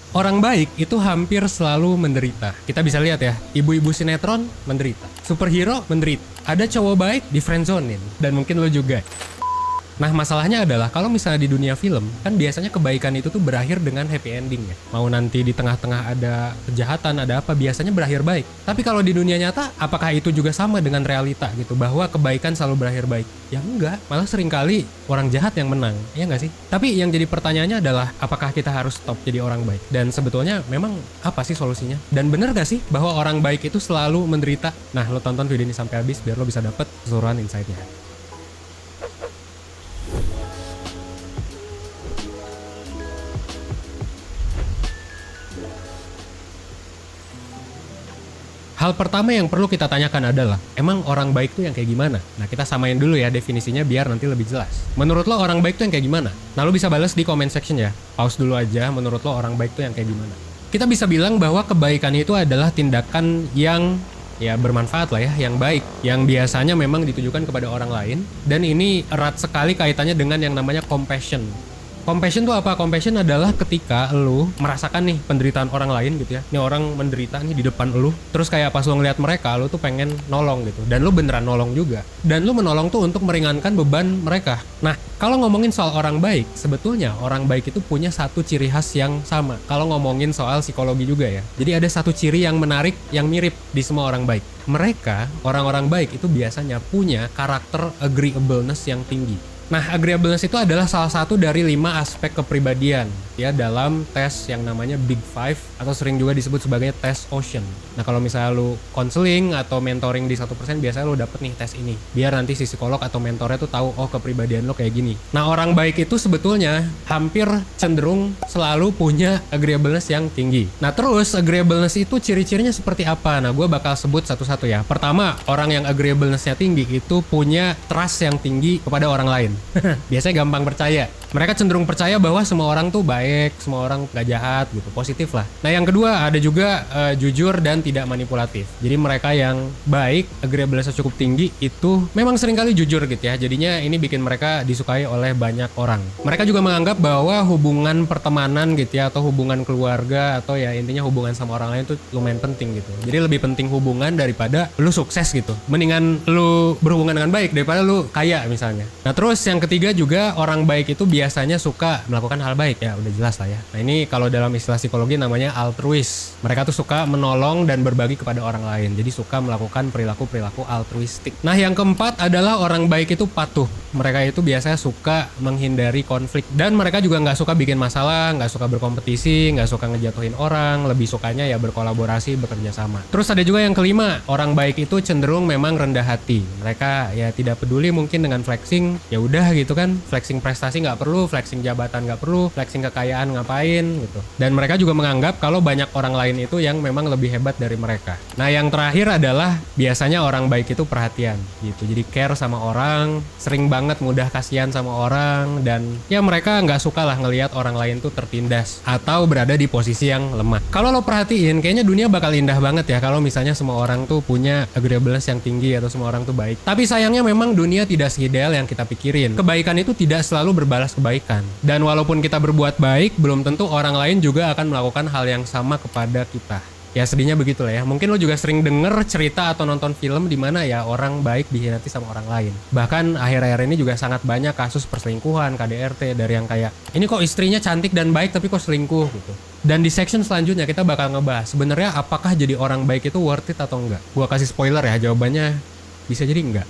Orang baik itu hampir selalu menderita. Kita bisa lihat ya, ibu-ibu sinetron menderita, superhero menderita, ada cowok baik di friendzonin, dan mungkin lo juga. Nah, masalahnya adalah kalau misalnya di dunia film, kan biasanya kebaikan itu tuh berakhir dengan happy ending ya. Mau nanti di tengah-tengah ada kejahatan, ada apa, biasanya berakhir baik. Tapi kalau di dunia nyata, apakah itu juga sama dengan realita gitu, bahwa kebaikan selalu berakhir baik? Ya enggak, malah seringkali orang jahat yang menang, ya enggak sih? Tapi yang jadi pertanyaannya adalah, apakah kita harus stop jadi orang baik? Dan sebetulnya memang apa sih solusinya? Dan bener gak sih bahwa orang baik itu selalu menderita? Nah, lo tonton video ini sampai habis biar lo bisa dapet keseluruhan insight-nya. Hal pertama yang perlu kita tanyakan adalah, emang orang baik tuh yang kayak gimana? Nah, kita samain dulu ya definisinya biar nanti lebih jelas. Menurut lo orang baik tuh yang kayak gimana? Nah, lo bisa balas di comment section ya. Pause dulu aja, menurut lo orang baik tuh yang kayak gimana? Kita bisa bilang bahwa kebaikan itu adalah tindakan yang ya bermanfaat lah ya, yang baik, yang biasanya memang ditujukan kepada orang lain, dan ini erat sekali kaitannya dengan yang namanya compassion. Compassion tuh apa? Compassion adalah ketika lu merasakan nih penderitaan orang lain gitu ya. Ini orang menderita nih di depan lu. Terus kayak pas lu ngeliat mereka, lu tuh pengen nolong gitu. Dan lu beneran nolong juga. Dan lu menolong tuh untuk meringankan beban mereka. Nah, kalau ngomongin soal orang baik, sebetulnya orang baik itu punya satu ciri khas yang sama. Kalau ngomongin soal psikologi juga ya. Jadi ada satu ciri yang menarik, yang mirip di semua orang baik. Mereka, orang-orang baik itu biasanya punya karakter agreeableness yang tinggi. Nah, agreeableness itu adalah salah satu dari 5 aspek kepribadian ya dalam tes yang namanya Big Five atau sering juga disebut sebagai tes Ocean. Nah, kalau misalnya lu konseling atau mentoring di 1%, biasanya lu dapet nih tes ini. Biar nanti si psikolog atau mentornya tuh tahu, oh kepribadian lo kayak gini. Nah, orang baik itu sebetulnya hampir cenderung selalu punya agreeableness yang tinggi. Nah, terus agreeableness itu ciri-cirinya seperti apa? Nah, gue bakal sebut satu-satu ya. Pertama, orang yang agreeableness-nya tinggi itu punya trust yang tinggi kepada orang lain. Biasanya gampang percaya. Mereka cenderung percaya bahwa semua orang tuh baik, semua orang gak jahat gitu, positif lah. Nah, yang kedua ada juga jujur dan tidak manipulatif. Jadi mereka yang baik, agreeableness cukup tinggi itu memang seringkali jujur gitu ya. Jadinya ini bikin mereka disukai oleh banyak orang. Mereka juga menganggap bahwa hubungan pertemanan gitu ya, atau hubungan keluarga, atau ya intinya hubungan sama orang lain tuh lumayan penting gitu. Jadi lebih penting hubungan daripada lu sukses gitu. Mendingan lu berhubungan dengan baik daripada lu kaya misalnya. Nah, terus yang ketiga juga orang baik itu biasanya suka melakukan hal baik ya, udah jelas lah ya. Nah, ini kalau dalam istilah psikologi namanya altruis. Mereka tuh suka menolong dan berbagi kepada orang lain. Jadi suka melakukan perilaku-perilaku altruistik. Nah, yang keempat adalah orang baik itu patuh. Mereka itu biasanya suka menghindari konflik dan mereka juga nggak suka bikin masalah, nggak suka berkompetisi, nggak suka ngejatuhin orang, lebih sukanya ya berkolaborasi, bekerja sama. Terus ada juga yang kelima, orang baik itu cenderung memang rendah hati. Mereka ya tidak peduli mungkin dengan flexing, ya udah gitu kan, flexing prestasi nggak perlu, flexing jabatan nggak perlu, flexing kekayaan ngapain gitu. Dan mereka juga menganggap kalau banyak orang lain itu yang memang lebih hebat dari mereka. Nah, yang terakhir adalah biasanya orang baik itu perhatian gitu. Jadi care sama orang, sering banget mudah kasihan sama orang, dan ya mereka nggak suka lah ngelihat orang lain tuh tertindas atau berada di posisi yang lemah. Kalau lo perhatiin, kayaknya dunia bakal indah banget ya kalau misalnya semua orang tuh punya agreeableness yang tinggi atau semua orang tuh baik. Tapi sayangnya memang dunia tidak seideal yang kita pikirin. Kebaikan itu tidak selalu berbalas kebaikan. Dan walaupun kita berbuat baik, belum tentu orang lain juga akan melakukan hal yang sama kepada kita. Ya sedihnya begitulah ya. Mungkin lo juga sering denger cerita atau nonton film di mana ya orang baik dikhianati sama orang lain. Bahkan akhir-akhir ini juga sangat banyak kasus perselingkuhan, KDRT, dari yang kayak ini kok istrinya cantik dan baik tapi kok selingkuh gitu. Dan di section selanjutnya kita bakal ngebahas sebenarnya apakah jadi orang baik itu worth it atau enggak. Gua kasih spoiler ya, jawabannya bisa jadi enggak.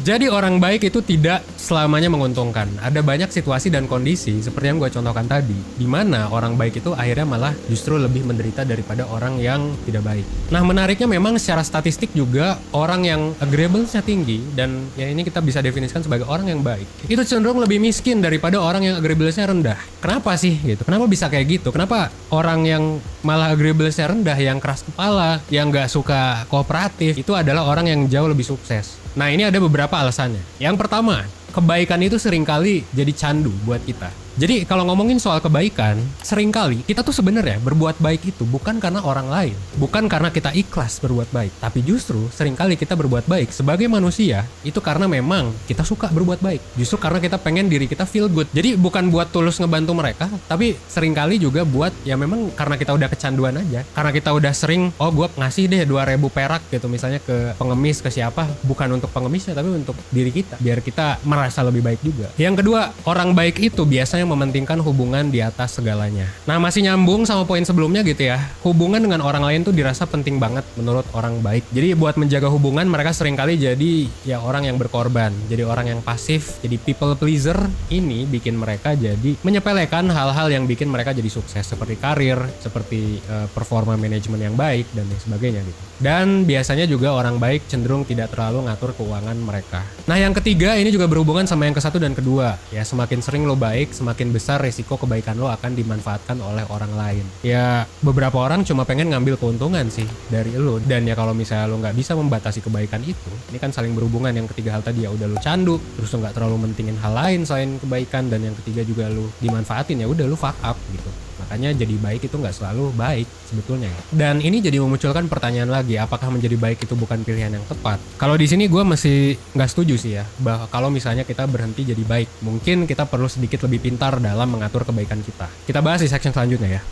Jadi orang baik itu tidak selamanya menguntungkan. Ada banyak situasi dan kondisi seperti yang gue contohkan tadi, di mana orang baik itu akhirnya malah justru lebih menderita daripada orang yang tidak baik. Nah, menariknya memang secara statistik juga orang yang agreeableness-nya tinggi, dan ya ini kita bisa definisikan sebagai orang yang baik, itu cenderung lebih miskin daripada orang yang agreeableness-nya rendah. Kenapa sih gitu? Kenapa bisa kayak gitu? Kenapa orang yang malah agreeableness-nya rendah, yang keras kepala, yang gak suka kooperatif, itu adalah orang yang jauh lebih sukses? Nah, ini ada beberapa alasannya. Yang pertama, kebaikan itu seringkali jadi candu buat kita. Jadi kalau ngomongin soal kebaikan, seringkali kita tuh sebenarnya berbuat baik itu bukan karena orang lain, bukan karena kita ikhlas berbuat baik, tapi justru seringkali kita berbuat baik sebagai manusia itu karena memang kita suka berbuat baik. Justru karena kita pengen diri kita feel good. Jadi bukan buat tulus ngebantu mereka, tapi seringkali juga buat ya memang karena kita udah kecanduan aja. Karena kita udah sering, oh gue ngasih deh 2.000 perak gitu misalnya ke pengemis, ke siapa, bukan untuk pengemisnya tapi untuk diri kita, biar kita merasa lebih baik juga. Yang kedua, orang baik itu biasanya mementingkan hubungan di atas segalanya. Nah, masih nyambung sama poin sebelumnya gitu ya. Hubungan dengan orang lain tuh dirasa penting banget menurut orang baik. Jadi buat menjaga hubungan mereka seringkali jadi ya orang yang berkorban, jadi orang yang pasif, jadi people pleaser. Ini bikin mereka jadi menyepelekan hal-hal yang bikin mereka jadi sukses seperti karir, seperti performa manajemen yang baik dan lain sebagainya gitu. Dan biasanya juga orang baik cenderung tidak terlalu ngatur keuangan mereka. Nah, yang ketiga ini juga berhubungan sama yang ke-1 dan kedua. Ya, semakin sering lo baik, semakin besar resiko kebaikan lo akan dimanfaatkan oleh orang lain. Ya, beberapa orang cuma pengen ngambil keuntungan sih dari lo. Dan ya kalau misalnya lo nggak bisa membatasi kebaikan itu, ini kan saling berhubungan. Yang ketiga hal tadi ya udah lo candu, terus lo nggak terlalu mentingin hal lain selain kebaikan, dan yang ketiga juga lo dimanfaatin, ya udah lo fuck up gitu. Makanya jadi baik itu nggak selalu baik sebetulnya. Dan ini jadi memunculkan pertanyaan lagi, apakah menjadi baik itu bukan pilihan yang tepat? Kalau di sini gue masih nggak setuju sih ya, bahwa kalau misalnya kita berhenti jadi baik, mungkin kita perlu sedikit lebih pintar dalam mengatur kebaikan kita. Kita bahas di section selanjutnya ya.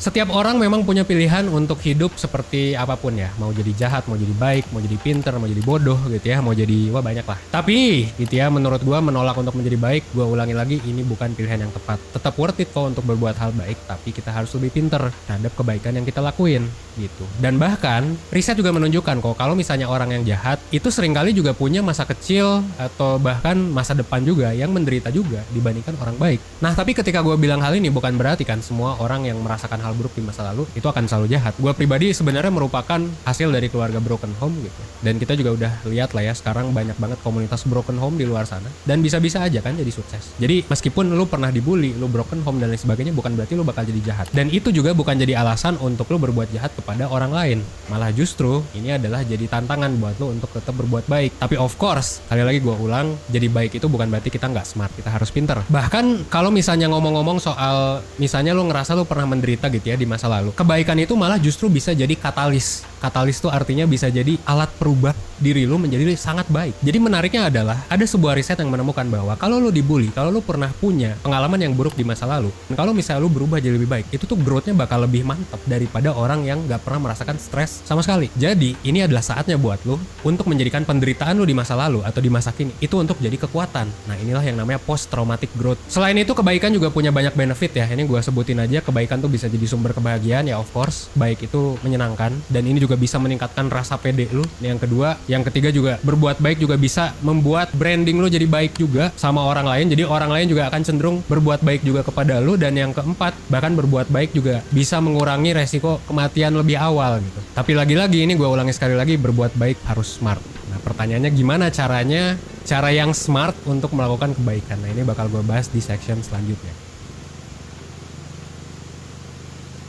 Setiap orang memang punya pilihan untuk hidup seperti apapun ya. Mau jadi jahat, mau jadi baik, mau jadi pinter, mau jadi bodoh gitu ya. Mau jadi, wah banyak lah. Tapi gitu ya, menurut gue menolak untuk menjadi baik, gue ulangi lagi, ini bukan pilihan yang tepat. Tetap worth it kok untuk berbuat hal baik, tapi kita harus lebih pinter terhadap kebaikan yang kita lakuin gitu. Dan bahkan, riset juga menunjukkan kok kalau misalnya orang yang jahat, itu seringkali juga punya masa kecil atau bahkan masa depan juga yang menderita juga dibandingkan orang baik. Nah, tapi ketika gue bilang hal ini bukan berarti kan semua orang yang merasakan hal buruk di masa lalu itu akan selalu jahat. Gue pribadi sebenarnya merupakan hasil dari keluarga broken home gitu. Dan kita juga udah lihat lah ya, sekarang banyak banget komunitas broken home di luar sana. Dan bisa-bisa aja kan jadi sukses. Jadi meskipun lu pernah dibully, lu broken home dan lain sebagainya, bukan berarti lu bakal jadi jahat. Dan itu juga bukan jadi alasan untuk lu berbuat jahat kepada orang lain. Malah justru ini adalah jadi tantangan buat lu untuk tetap berbuat baik. Tapi of course, sekali lagi gue ulang, jadi baik itu bukan berarti kita nggak smart, kita harus pinter. Bahkan kalau misalnya ngomong-ngomong soal misalnya lu ngerasa lu pernah menderita gitu ya di masa lalu, kebaikan itu malah justru bisa jadi katalis. Katalis itu artinya bisa jadi alat perubah diri lu menjadi sangat baik. Jadi menariknya adalah ada sebuah riset yang menemukan bahwa kalau lu dibully, kalau lu pernah punya pengalaman yang buruk di masa lalu, dan kalau misalnya lu berubah jadi lebih baik, itu tuh growth-nya bakal lebih mantap daripada orang yang gak pernah merasakan stres sama sekali. Jadi ini adalah saatnya buat lu untuk menjadikan penderitaan lu di masa lalu atau di masa kini itu untuk jadi kekuatan. Nah, inilah yang namanya post traumatic growth. Selain itu, kebaikan juga punya banyak benefit ya. Ini gue sebutin aja, kebaikan tuh bisa jadi sumber kebahagiaan ya, of course. Baik itu menyenangkan, dan ini juga bisa meningkatkan rasa pede lu. Yang kedua, yang ketiga juga berbuat baik juga bisa membuat branding lu jadi baik juga sama orang lain. Jadi orang lain juga akan cenderung berbuat baik juga kepada lu. Dan yang keempat, bahkan berbuat baik juga bisa mengurangi resiko kematian lebih awal gitu. Tapi lagi-lagi ini gue ulangi sekali lagi, berbuat baik harus smart. Nah, pertanyaannya gimana caranya, cara yang smart untuk melakukan kebaikan. Nah, ini bakal gue bahas di section selanjutnya.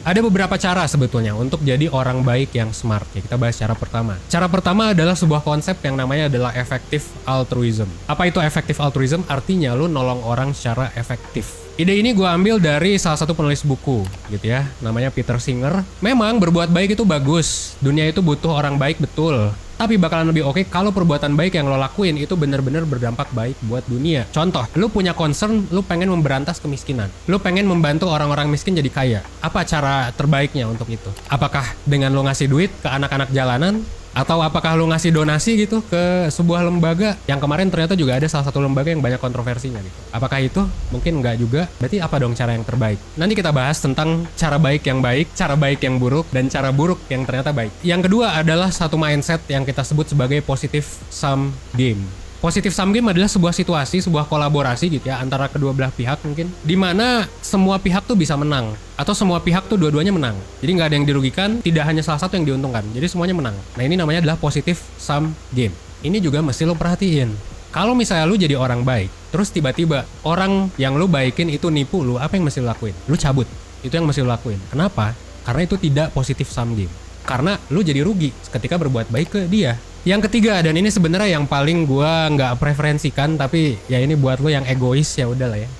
Ada beberapa cara sebetulnya untuk jadi orang baik yang smart. Ya, kita bahas cara pertama. Cara pertama adalah sebuah konsep yang namanya adalah effective altruism. Apa itu effective altruism? Artinya lu nolong orang secara efektif. Ide ini gue ambil dari salah satu penulis buku gitu ya, namanya Peter Singer. Memang berbuat baik itu bagus. Dunia itu butuh orang baik, betul. Tapi bakalan lebih oke kalau perbuatan baik yang lo lakuin itu benar-benar berdampak baik buat dunia. Contoh, lo punya concern, lo pengen memberantas kemiskinan. Lo pengen membantu orang-orang miskin jadi kaya. Apa cara terbaiknya untuk itu? Apakah dengan lo ngasih duit ke anak-anak jalanan? Atau apakah lu ngasih donasi gitu ke sebuah lembaga yang kemarin ternyata juga ada salah satu lembaga yang banyak kontroversinya gitu. Apakah itu? Mungkin enggak juga. Berarti apa dong cara yang terbaik? Nanti kita bahas tentang cara baik yang baik, cara baik yang buruk, dan cara buruk yang ternyata baik. Yang kedua adalah satu mindset yang kita sebut sebagai positive sum game. Positive sum game adalah sebuah situasi, sebuah kolaborasi gitu ya antara kedua belah pihak mungkin, di mana semua pihak tuh bisa menang atau semua pihak tuh dua-duanya menang. Jadi nggak ada yang dirugikan, tidak hanya salah satu yang diuntungkan. Jadi semuanya menang. Nah, ini namanya adalah positive sum game. Ini juga mesti lo perhatiin. Kalau misalnya lu jadi orang baik, terus tiba-tiba orang yang lu baikin itu nipu lu, apa yang mesti lo lakuin? Lu cabut. Itu yang mesti lo lakuin. Kenapa? Karena itu tidak positive sum game. Karena lu jadi rugi ketika berbuat baik ke dia. Yang ketiga, dan ini sebenarnya yang paling gua nggak preferensikan, tapi ya ini buat lo yang egois ya udahlah ya.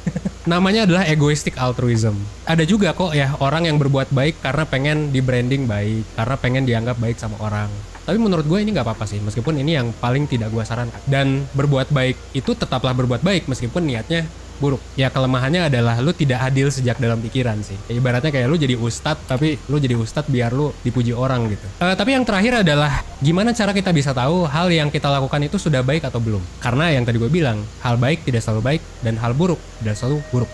Namanya adalah egoistic altruism. Ada juga kok ya orang yang berbuat baik karena pengen di branding baik, karena pengen dianggap baik sama orang. Tapi menurut gue ini nggak apa-apa sih, meskipun ini yang paling tidak gue sarankan. Dan berbuat baik itu tetaplah berbuat baik meskipun niatnya buruk. Ya kelemahannya adalah lu tidak adil sejak dalam pikiran sih. Ya, ibaratnya kayak lu jadi ustadz, tapi lu jadi ustadz biar lu dipuji orang gitu. Tapi yang terakhir adalah gimana cara kita bisa tahu hal yang kita lakukan itu sudah baik atau belum. Karena yang tadi gue bilang, hal baik tidak selalu baik dan hal buruk tidak selalu buruk.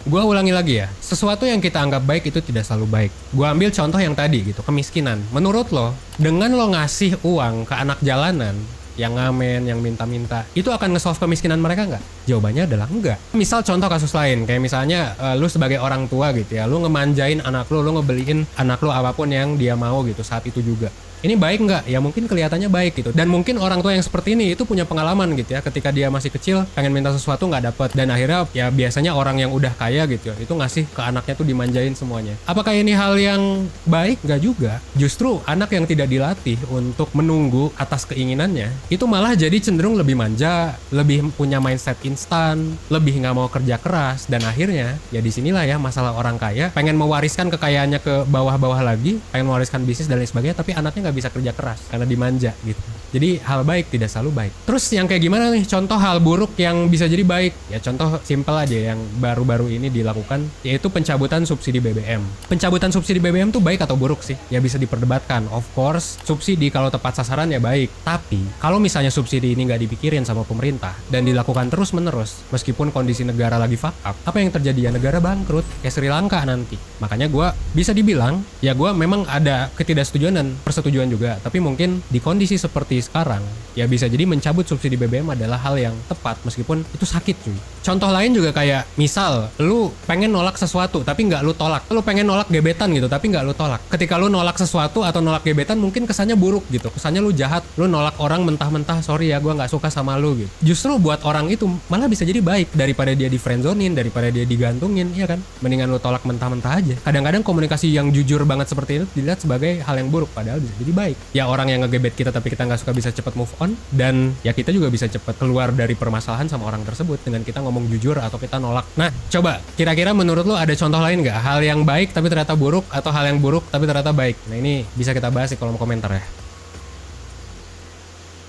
Gua ulangi lagi ya, sesuatu yang kita anggap baik itu tidak selalu baik. Gua ambil contoh yang tadi gitu, kemiskinan. Menurut lo, dengan lo ngasih uang ke anak jalanan, yang ngamen, yang minta-minta, itu akan nge-solve kemiskinan mereka nggak? Jawabannya adalah enggak. Misal contoh kasus lain, kayak misalnya lu sebagai orang tua gitu ya, lu ngemanjain anak lu ngebeliin anak lu apapun yang dia mau gitu saat itu juga. Ini baik nggak? Ya mungkin kelihatannya baik gitu. Dan mungkin orang tua yang seperti ini itu punya pengalaman gitu ya. Ketika dia masih kecil pengen minta sesuatu nggak dapet. Dan akhirnya ya biasanya orang yang udah kaya gitu ya, itu ngasih ke anaknya tuh dimanjain semuanya. Apakah ini hal yang baik? Nggak juga. Justru anak yang tidak dilatih untuk menunggu atas keinginannya, itu malah jadi cenderung lebih manja, lebih punya mindset instan, lebih nggak mau kerja keras. Dan akhirnya ya disinilah ya masalah orang kaya. Pengen mewariskan kekayaannya ke bawah-bawah lagi, pengen mewariskan bisnis dan lain sebagainya, tapi anaknya nggak bisa kerja keras karena dimanja gitu. Jadi hal baik tidak selalu baik. Terus yang kayak gimana nih contoh hal buruk yang bisa jadi baik? Ya contoh simpel aja yang baru-baru ini dilakukan, yaitu pencabutan subsidi BBM. Pencabutan subsidi BBM tuh baik atau buruk sih? Ya bisa diperdebatkan. Of course, subsidi kalau tepat sasaran ya baik. Tapi kalau misalnya subsidi ini nggak dipikirin sama pemerintah dan dilakukan terus-menerus, meskipun kondisi negara lagi fuck up, apa yang terjadi? Ya negara bangkrut, kayak Sri Lanka nanti. Makanya gue bisa dibilang, ya gue memang ada ketidaksetujuan dan persetujuan juga, tapi mungkin di kondisi seperti sekarang ya bisa jadi mencabut subsidi BBM adalah hal yang tepat meskipun itu sakit cuy. Contoh lain juga kayak misal lu pengen nolak sesuatu tapi nggak lu tolak, lu pengen nolak gebetan gitu tapi nggak lu tolak. Ketika lu nolak sesuatu atau nolak gebetan mungkin kesannya buruk gitu, kesannya lu jahat, lu nolak orang mentah-mentah, sorry ya gue nggak suka sama lu gitu. Justru buat orang itu malah bisa jadi baik daripada dia di friendzonin, daripada dia digantungin, ya kan? Mendingan lu tolak mentah-mentah aja. Kadang-kadang komunikasi yang jujur banget seperti itu dilihat sebagai hal yang buruk padahal bisa jadi baik. Ya orang yang ngegebet kita tapi kita nggak suka bisa cepet move on, dan ya kita juga bisa cepet keluar dari permasalahan sama orang tersebut dengan kita ngomong jujur atau kita nolak. Nah coba kira-kira menurut lo ada contoh lain nggak hal yang baik tapi ternyata buruk, atau hal yang buruk tapi ternyata baik? Nah ini bisa kita bahas di kolom komentar ya.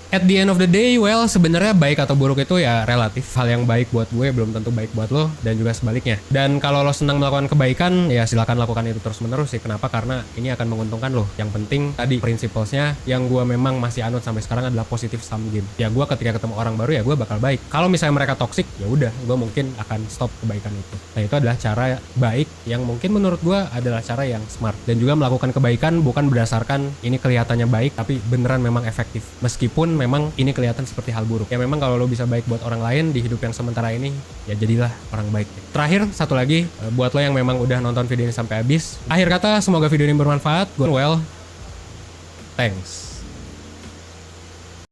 At the end of the day, well, sebenarnya baik atau buruk itu ya relatif. Hal yang baik buat gue belum tentu baik buat lo, dan juga sebaliknya. Dan kalau lo senang melakukan kebaikan, ya silakan lakukan itu terus-menerus sih. Kenapa? Karena ini akan menguntungkan lo. Yang penting tadi prinsipalnya yang gue memang masih anut sampai sekarang adalah positive sum game. Ya gue ketika ketemu orang baru ya gue bakal baik. Kalau misalnya mereka toxic, ya udah, gue mungkin akan stop kebaikan itu. Nah itu adalah cara baik yang mungkin menurut gue adalah cara yang smart. Dan juga melakukan kebaikan bukan berdasarkan ini kelihatannya baik, tapi beneran memang efektif. Meskipun memang ini kelihatan seperti hal buruk. Ya memang kalau lo bisa baik buat orang lain di hidup yang sementara ini, ya jadilah orang baik. Terakhir satu lagi, buat lo yang memang udah nonton video ini sampai habis, akhir kata semoga video ini bermanfaat. Well, thanks.